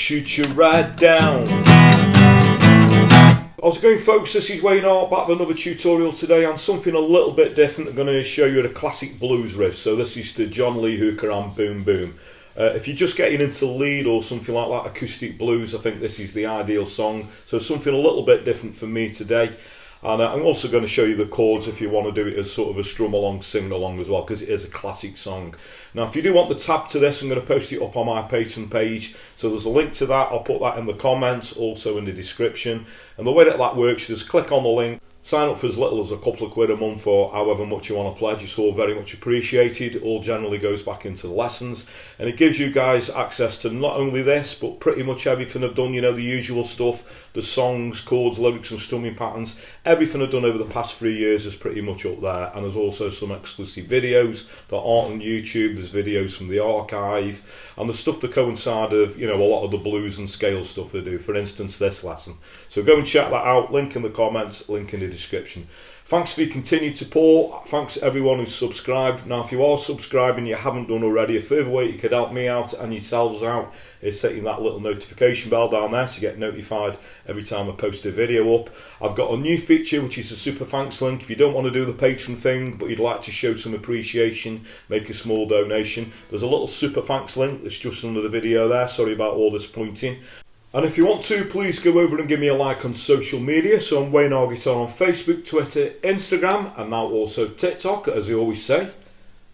shoot you right down. How's it going, folks? This is Wayne Hart, back with another tutorial today on something a little bit different. I'm going to show you a classic blues riff. So this is to John Lee Hooker and Boom Boom. If you're just getting into lead or something like that, acoustic blues, I think this is the ideal song. So something a little bit different for me today. And I'm also going to show you the chords if you want to do it as sort of a strum along, sing along as well, because it is a classic song. Now, if you do want the tab to this, I'm going to post it up on my Patreon page. So there's a link to that. I'll put that in the comments, also in the description. And the way that works is click on the link. Sign up for as little as a couple of quid a month or however much you want to pledge. It's all very much appreciated. All generally goes back into the lessons. And it gives you guys access to not only this, but pretty much everything I've done. You know, the usual stuff, the songs, chords, lyrics and strumming patterns. Everything I've done over the past 3 years is pretty much up there. And there's also some exclusive videos that aren't on YouTube. There's videos from the archive. And the stuff that coincide of, you know, a lot of the blues and scale stuff they do. For instance, this lesson. So go and check that out. Link in the comments, link in the description. Thanks for your continued support. Thanks to everyone who's subscribed. Now, if you are subscribing, you haven't done already, a further way you could help me out and yourselves out is setting that little notification bell down there so you get notified every time I post a video up. I've got a new feature, which is a super thanks link. If you don't want to do the Patreon thing, but you'd like to show some appreciation, make a small donation, there's a little super thanks link that's just under the video there. Sorry about all this pointing. And if you want to, please go over and give me a like on social media. So I'm Wayne Hart Guitar on Facebook, Twitter, Instagram, and now also TikTok, as I always say.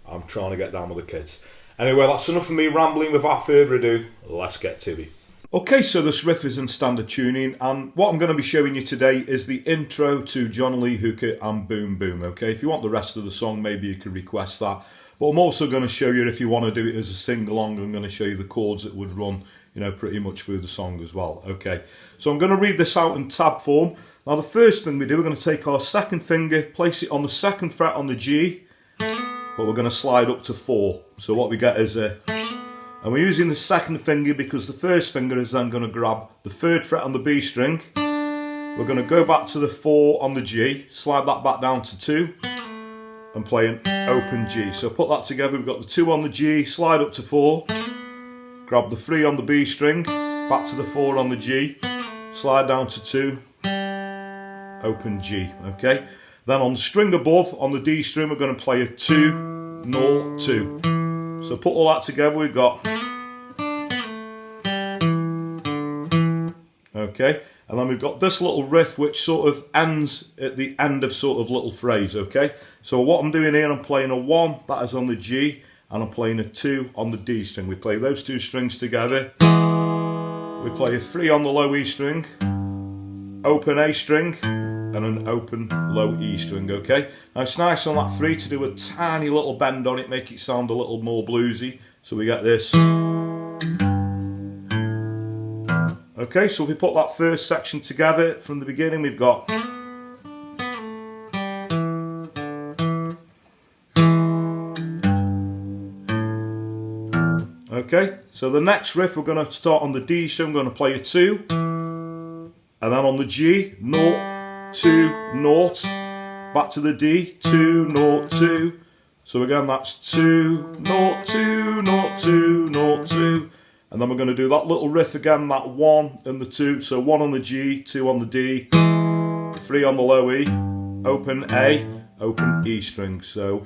I'm trying to get down with the kids. Anyway, that's enough of me rambling. Without further ado, let's get to it. Okay, so this riff is in standard tuning, and what I'm going to be showing you today is the intro to John Lee Hooker and Boom Boom. Okay, if you want the rest of the song, maybe you could request that. But I'm also going to show you, if you want to do it as a sing-along, I'm going to show you the chords that would run, you know, pretty much through the song as well. Okay, so I'm going to read this out in tab form. Now, the first thing we do, we're going to take our second finger, place it on the second fret on the G, but we're going to slide up to 4. So what we get is a... And we're using the second finger because the first finger is then going to grab the third fret on the B string. We're going to go back to the 4 on the G, slide that back down to 2, and play an open G. So put that together, we've got the 2 on the G, slide up to 4, grab the 3 on the B string, back to the 4 on the G, slide down to 2, open G, okay? Then on the string above, on the D string, we're going to play a 2, 0, 2. So put all that together, we've got... Okay, and then we've got this little riff which sort of ends at the end of sort of little phrase, okay? So what I'm doing here, I'm playing a 1, that is on the G, and I'm playing a 2 on the D string. We play those two strings together. We play a 3 on the low E string, open A string, and an open low E string, okay? Now it's nice on that 3 to do a tiny little bend on it, make it sound a little more bluesy. So we get this. Okay, so if we put that first section together from the beginning, we've got... Okay, so the next riff we're going to start on the D string, we're going to play a 2, and then on the G, 0, 2, 0, back to the D, 2, 0, 2, so again that's 2, 0, 2, 0, 2, 0, 2, and then we're going to do that little riff again, that 1 and the 2, so 1 on the G, 2 on the D, 3 on the low E, open A, open E string, so...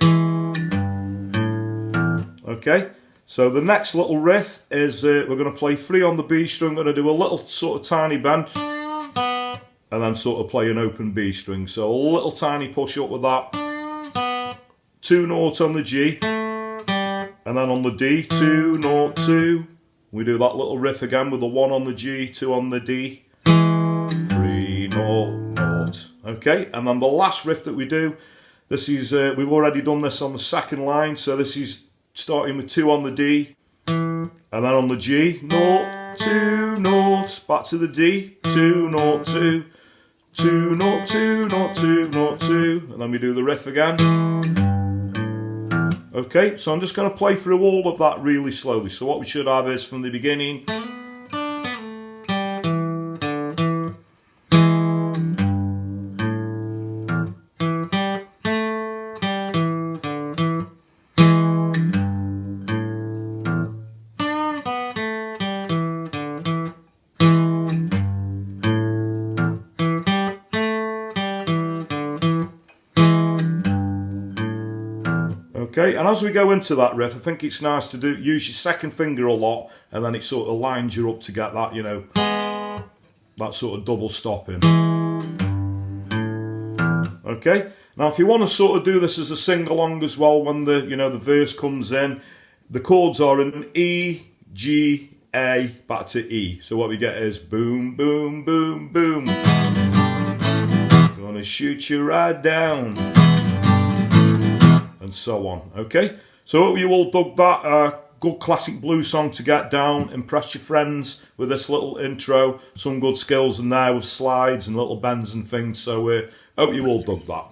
Okay. So the next little riff is we're going to play 3 on the B string, going to do a little sort of tiny bend, and then sort of play an open B string. So a little tiny push up with that. 2 0 on the G, and then on the D, 2 0 2. We do that little riff again with the 1 on the G, 2 on the D, 3 0 0. Okay, and then the last riff that we do, this is we've already done this on the second line, so this is starting with 2 on the D, and then on the G, 0, 2, 0, back to the D, 2, 0, 2, 2, 0, 2, 0, 2, 0, 2, and then we do the riff again. Okay, so I'm just going to play through all of that really slowly. So what we should have is from the beginning. Okay, and as we go into that riff, I think it's nice to use your second finger a lot, and then it sort of lines you up to get that, you know, that sort of double stopping. Okay, now if you want to sort of do this as a sing-along as well, when the, you know, the verse comes in, the chords are in E, G, A, back to E. So what we get is boom, boom, boom, boom. Gonna shoot you right down. And so on, okay? So hope you all dug that. Good classic blues song to get down. Impress your friends with this little intro. Some good skills in there with slides and little bends and things. So hope you all dug that.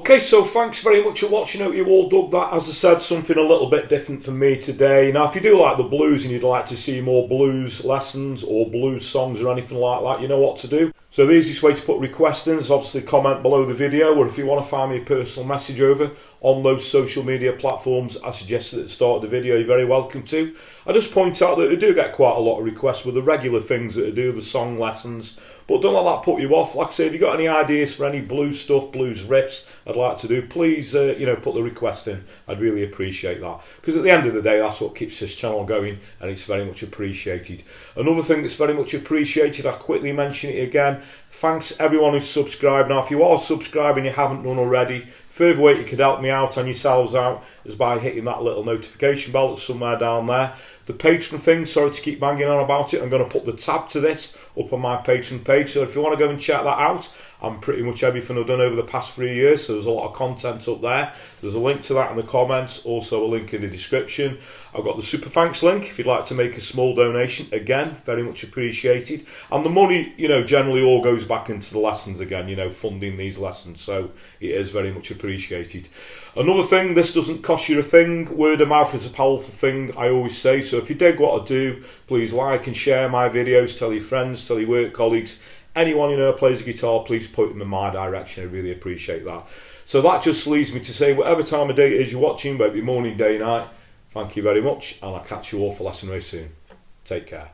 Okay, so thanks very much for watching. Hope you all dug that. As I said, something a little bit different for me today. Now, if you do like the blues and you'd like to see more blues lessons or blues songs or anything like that, you know what to do. So the easiest way to put requests in is obviously comment below the video, or if you want to find me a personal message over on those social media platforms I suggested at the start of the video, you're very welcome to. I just point out that I do get quite a lot of requests with the regular things that I do, the song lessons, but don't let that put you off. Like I say, if you've got any ideas for any blues stuff, blues riffs I'd like to do, please you know, put the request in. I'd really appreciate that, because at the end of the day, that's what keeps this channel going, and it's very much appreciated. Another thing that's very much appreciated, I'll quickly mention it again, thanks everyone who's subscribed. Now, if you are subscribed and you haven't done already, further way you could help me out and yourselves out is by hitting that little notification bell that's somewhere down there. The Patreon thing, sorry to keep banging on about it, I'm going to put the tab to this up on my Patreon page, so if you want to go and check that out, I'm pretty much everything I've done over the past 3 years, so there's a lot of content up there. There's a link to that in the comments, also a link in the description. I've got the Super Thanks link if you'd like to make a small donation, again, very much appreciated. And the money, you know, generally all goes back into the lessons again, you know, funding these lessons, so it is very much appreciated. Another thing, this doesn't cost you a thing. Word of mouth is a powerful thing, I always say, so if you dig what I do, please like and share my videos, tell your friends, tell your work colleagues, anyone you know plays a guitar, please point them in my direction. I really appreciate that. So that just leaves me to say, whatever time of day it is you're watching, whether it be morning, day, night, thank you very much, and I'll catch you all for lesson very soon. Take care.